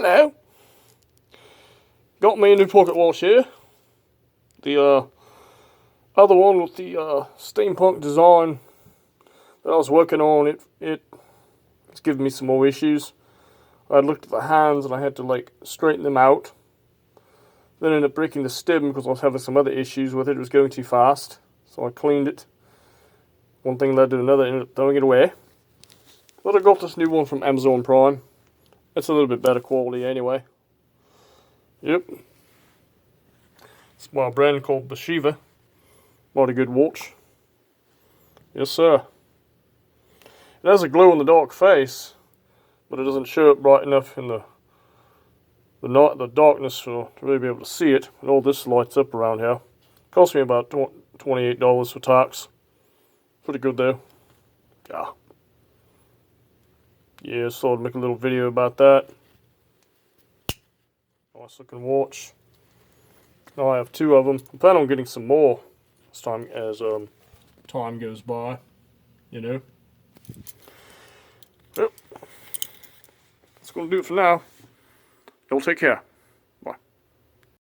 Hello. Got me a new pocket watch here. The other one with the steampunk design that I was working on, it's giving me some more issues. I looked at the hands and I had to like straighten them out. Then ended up breaking the stem because I was having some other issues with it. It was going too fast, so I cleaned it. One thing led to another, ended up throwing it away. But I got this new one from Amazon Prime. It's a little bit better quality anyway. Yep. It's by a brand called Toshiba. Mighty good watch. Yes, sir. It has a glow-in-the-dark face, but it doesn't show up bright enough in the darkness to really be able to see it. And all this lights up around here. Cost me about $28 for tax. Pretty good though. Yeah. Yeah, so I'd make a little video about that. Nice looking watch. Now I have two of them. I plan on getting some more as time goes by. You know. Yep. That's gonna do it for now. Y'all take care.